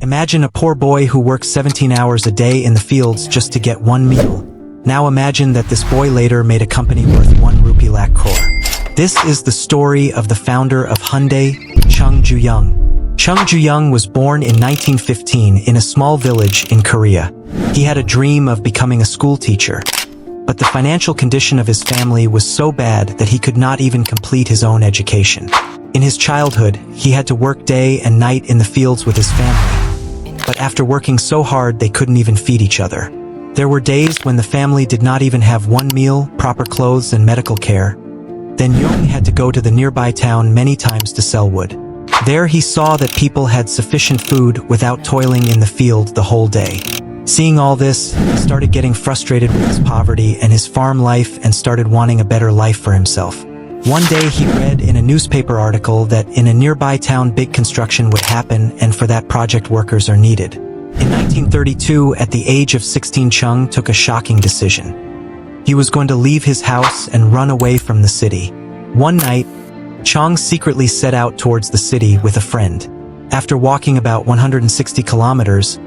Imagine a poor boy who works 17 hours a day in the fields just to get one meal. Now imagine that this boy later made a company worth 1 rupee lakh crore. This is the story of the founder of Hyundai, Chung Ju-Yung. Chung Ju-Yung was born in 1915 in a small village in Korea. He had a dream of becoming a school teacher, but the financial condition of his family was so bad that he could not even complete his own education. In his childhood, he had to work day and night in the fields with his family, but after working so hard they couldn't even feed each other. There were days when the family did not even have one meal, proper clothes, and medical care. Then Yung had to go to the nearby town many times to sell wood. There he saw that people had sufficient food without toiling in the field the whole day. Seeing all this, he started getting frustrated with his poverty and his farm life and started wanting a better life for himself. One day he read in a newspaper article that in a nearby town big construction would happen, and for that project workers are needed. In 1932, at the age of 16, Chung took a shocking decision. He was going to leave his house and run away from the city. One night, Chung secretly set out towards the city with a friend. After walking about 160 kilometers,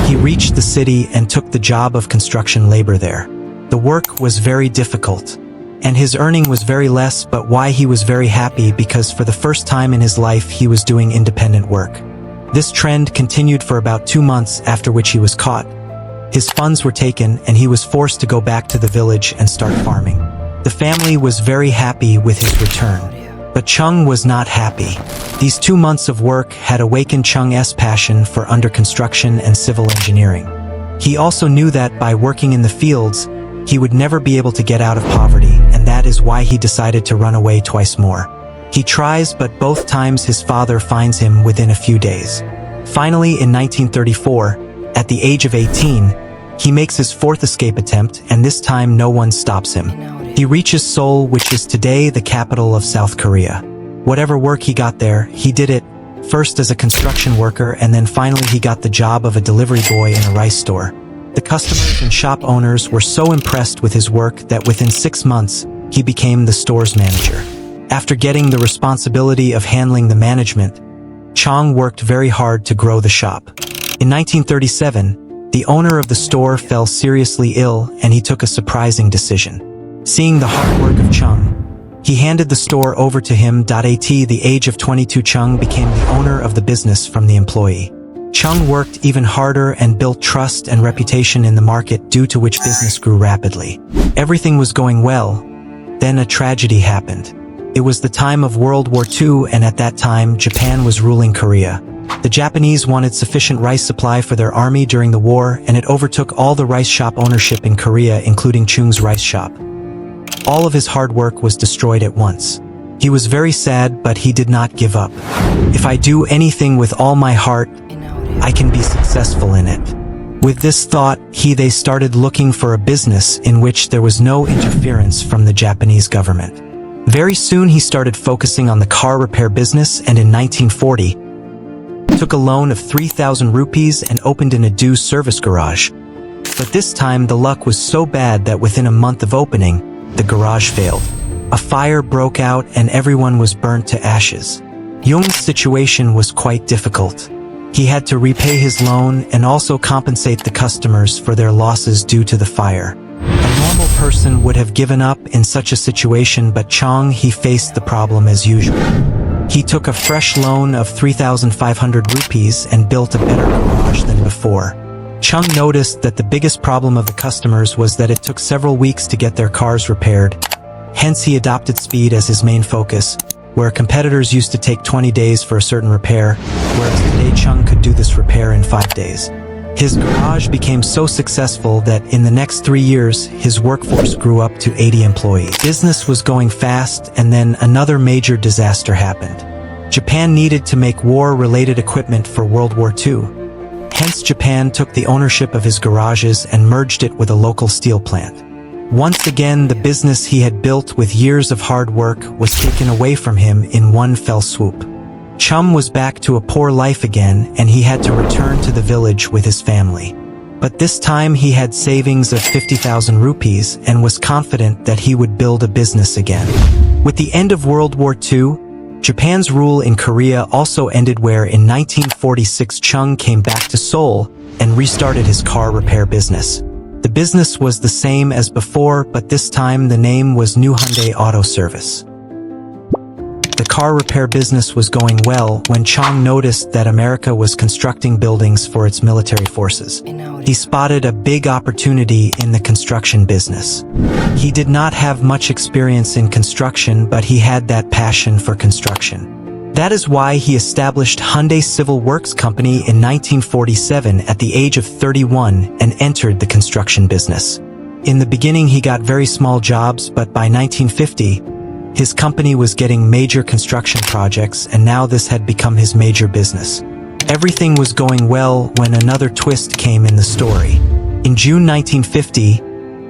he reached the city and took the job of construction labor there. The work was very difficult, and his earning was very less, but why he was very happy because for the first time in his life he was doing independent work. This trend continued for about 2 months, after which he was caught. His funds were taken and he was forced to go back to the village and start farming. The family was very happy with his return, but Chung was not happy. These 2 months of work had awakened Chung's passion for under construction and civil engineering. He also knew that by working in the fields, he would never be able to get out of poverty, and that is why he decided to run away twice more. He tries, but both times his father finds him within a few days. Finally, in 1934, at the age of 18, he makes his 4th escape attempt, and this time no one stops him. He reaches Seoul, which is today the capital of South Korea. Whatever work he got there, he did it, first as a construction worker, and then finally he got the job of a delivery boy in a rice store. The customers and shop owners were so impressed with his work that within 6 months, he became the store's manager. After getting the responsibility of handling the management, Chung worked very hard to grow the shop. In 1937, the owner of the store fell seriously ill, and he took a surprising decision. Seeing the hard work of Chung, he handed the store over to him. At the age of 22, Chung became the owner of the business from the employee. Chung worked even harder and built trust and reputation in the market, due to which business grew rapidly. Everything was going well. Then a tragedy happened. It was the time of World War II, and at that time, Japan was ruling Korea. The Japanese wanted sufficient rice supply for their army during the war, and it overtook all the rice shop ownership in Korea, including Chung's rice shop. All of his hard work was destroyed at once. He was very sad, but he did not give up. If I do anything with all my heart, I can be successful in it. With this thought, they started looking for a business in which there was no interference from the Japanese government. Very soon he started focusing on the car repair business, and in 1940, took a loan of 3,000 rupees and opened an Ado service garage. But this time the luck was so bad that within a month of opening, the garage failed. A fire broke out and everyone was burnt to ashes. Jung's situation was quite difficult. He had to repay his loan and also compensate the customers for their losses due to the fire. A normal person would have given up in such a situation, but Chung, he faced the problem as usual. He took a fresh loan of 3,500 rupees and built a better garage than before. Chung noticed that the biggest problem of the customers was that it took several weeks to get their cars repaired. Hence he adopted speed as his main focus, where competitors used to take 20 days for a certain repair, whereas today Chung could do this repair in 5 days. His garage became so successful that in the next 3 years, his workforce grew up to 80 employees. Business was going fast, and then another major disaster happened. Japan needed to make war-related equipment for World War II. Hence, Japan took the ownership of his garages and merged it with a local steel plant. Once again, the business he had built with years of hard work was taken away from him in one fell swoop. Chung was back to a poor life again, and he had to return to the village with his family. But this time he had savings of 50,000 rupees and was confident that he would build a business again. With the end of World War II, Japan's rule in Korea also ended where in 1946 Chung came back to Seoul and restarted his car repair business. The business was the same as before, but this time the name was New Hyundai Auto Service. The car repair business was going well when Chung noticed that America was constructing buildings for its military forces. He spotted a big opportunity in the construction business. He did not have much experience in construction, but he had that passion for construction. That is why he established Hyundai Civil Works Company in 1947 at the age of 31 and entered the construction business. In the beginning he got very small jobs, but by 1950, his company was getting major construction projects, and now this had become his major business. Everything was going well when another twist came in the story. In June 1950,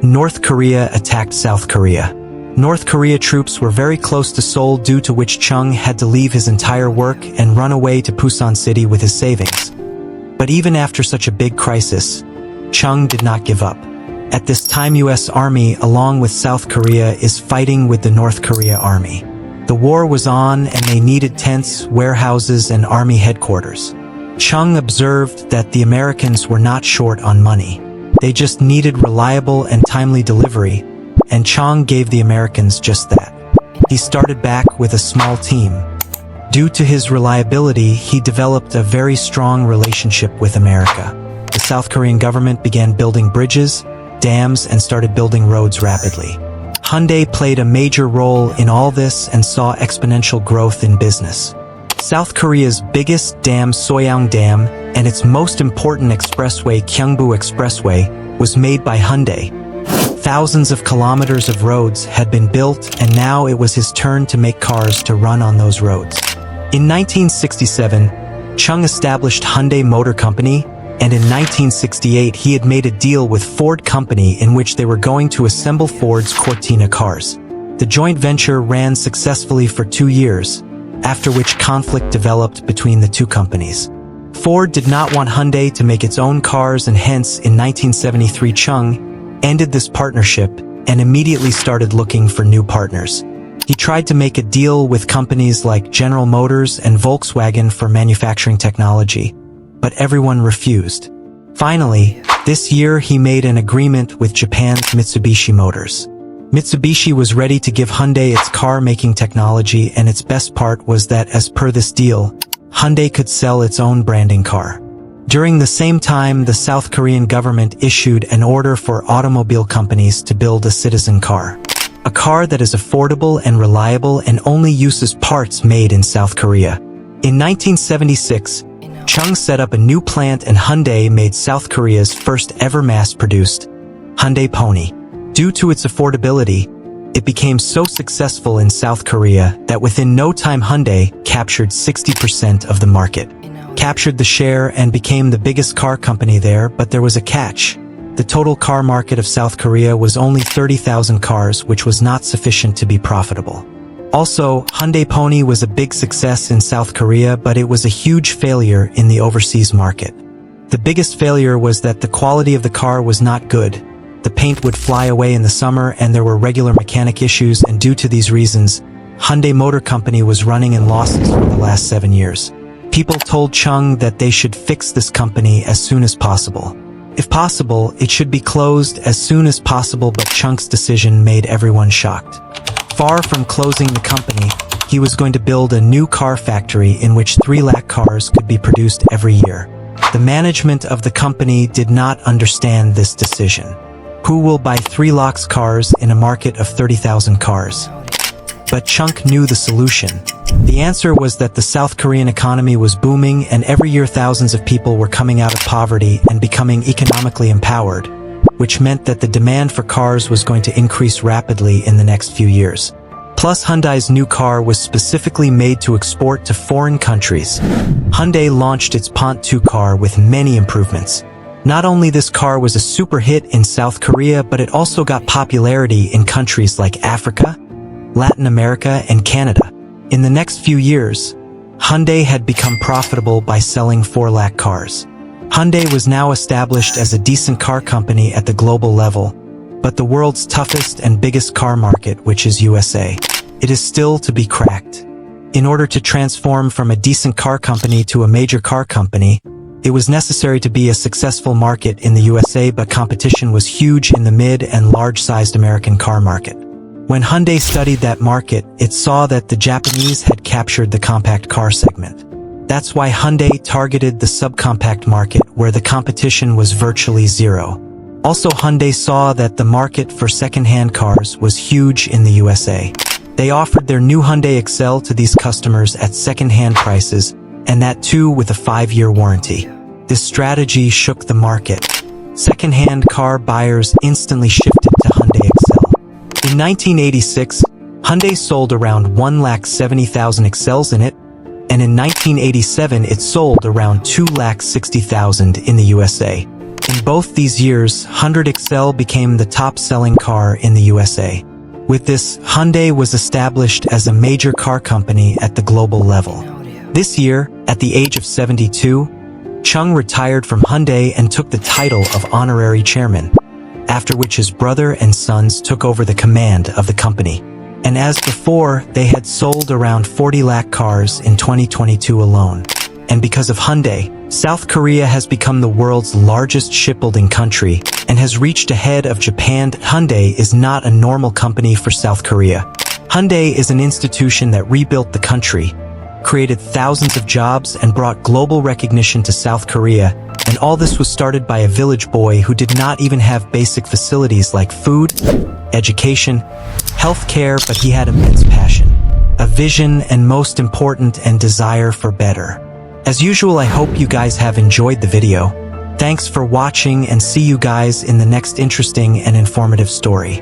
North Korea attacked South Korea. North Korea troops were very close to Seoul, due to which Chung had to leave his entire work and run away to Busan City with his savings. But even after such a big crisis, Chung did not give up. At this time, US Army, along with South Korea, is fighting with the North Korea Army. The war was on and they needed tents, warehouses, and army headquarters. Chung observed that the Americans were not short on money. They just needed reliable and timely delivery, and Chung gave the Americans just that. He started back with a small team. Due to his reliability, he developed a very strong relationship with America. The South Korean government began building bridges, dams, and started building roads rapidly. Hyundai played a major role in all this and saw exponential growth in business. South Korea's biggest dam, Soyeong Dam, and its most important expressway, Gyeongbu Expressway, was made by Hyundai. Thousands of kilometers of roads had been built, and now it was his turn to make cars to run on those roads. In 1967, Chung established Hyundai Motor Company, and in 1968 he had made a deal with Ford Company in which they were going to assemble Ford's Cortina cars. The joint venture ran successfully for 2 years, after which conflict developed between the two companies. Ford did not want Hyundai to make its own cars, and hence in 1973 Chung ended this partnership and immediately started looking for new partners. He tried to make a deal with companies like General Motors and Volkswagen for manufacturing technology, but everyone refused. Finally, this year he made an agreement with Japan's Mitsubishi Motors. Mitsubishi was ready to give Hyundai its car-making technology, and its best part was that as per this deal, Hyundai could sell its own branding car. During the same time, the South Korean government issued an order for automobile companies to build a citizen car. A car that is affordable and reliable and only uses parts made in South Korea. In 1976, Chung set up a new plant, and Hyundai made South Korea's first ever mass-produced Hyundai Pony. Due to its affordability, it became so successful in South Korea that within no time Hyundai captured 60% of the market, captured the share and became the biggest car company there. But there was a catch. The total car market of South Korea was only 30,000 cars, which was not sufficient to be profitable. Also, Hyundai Pony was a big success in South Korea, but it was a huge failure in the overseas market. The biggest failure was that the quality of the car was not good. The paint would fly away in the summer, and there were regular mechanic issues, and due to these reasons, Hyundai Motor Company was running in losses for the last 7 years. People told Chung that they should fix this company as soon as possible. If possible, it should be closed as soon as possible, but Chung's decision made everyone shocked. Far from closing the company, he was going to build a new car factory in which 3 lakh cars could be produced every year. The management of the company did not understand this decision. Who will buy 3 lakhs cars in a market of 30,000 cars? But Chung knew the solution. The answer was that the South Korean economy was booming, and every year thousands of people were coming out of poverty and becoming economically empowered, which meant that the demand for cars was going to increase rapidly in the next few years. Plus, Hyundai's new car was specifically made to export to foreign countries. Hyundai launched its Pont 2 car with many improvements. Not only this car was a super hit in South Korea, but it also got popularity in countries like Africa, Latin America, and Canada. In the next few years, Hyundai had become profitable by selling 4 lakh cars. Hyundai was now established as a decent car company at the global level, but the world's toughest and biggest car market, which is USA, it is still to be cracked. In order to transform from a decent car company to a major car company, it was necessary to be a successful market in the USA, but competition was huge in the mid and large-sized American car market. When Hyundai studied that market, it saw that the Japanese had captured the compact car segment. That's why Hyundai targeted the subcompact market, where the competition was virtually zero. Also, Hyundai saw that the market for second-hand cars was huge in the USA. They offered their new Hyundai Excel to these customers at second-hand prices, and that too with a 5-year warranty. This strategy shook the market. Second-hand car buyers instantly shifted to Hyundai Excel. In 1986, Hyundai sold around 170,000 Excels in it, and in 1987 it sold around 260,000 in the USA. In both these years, Hyundai Excel became the top-selling car in the USA. With this, Hyundai was established as a major car company at the global level. This year, at the age of 72, Chung retired from Hyundai and took the title of honorary chairman, after which his brother and sons took over the command of the company. And as before, they had sold around 40 lakh cars in 2022 alone. And because of Hyundai, South Korea has become the world's largest shipbuilding country and has reached ahead of Japan. Hyundai is not a normal company for South Korea. Hyundai is an institution that rebuilt the country, created thousands of jobs, and brought global recognition to South Korea. And all this was started by a village boy who did not even have basic facilities like food, education, healthcare, but he had immense passion, a vision, and most important, and desire for better. As usual, I hope you guys have enjoyed the video. Thanks for watching, and see you guys in the next interesting and informative story.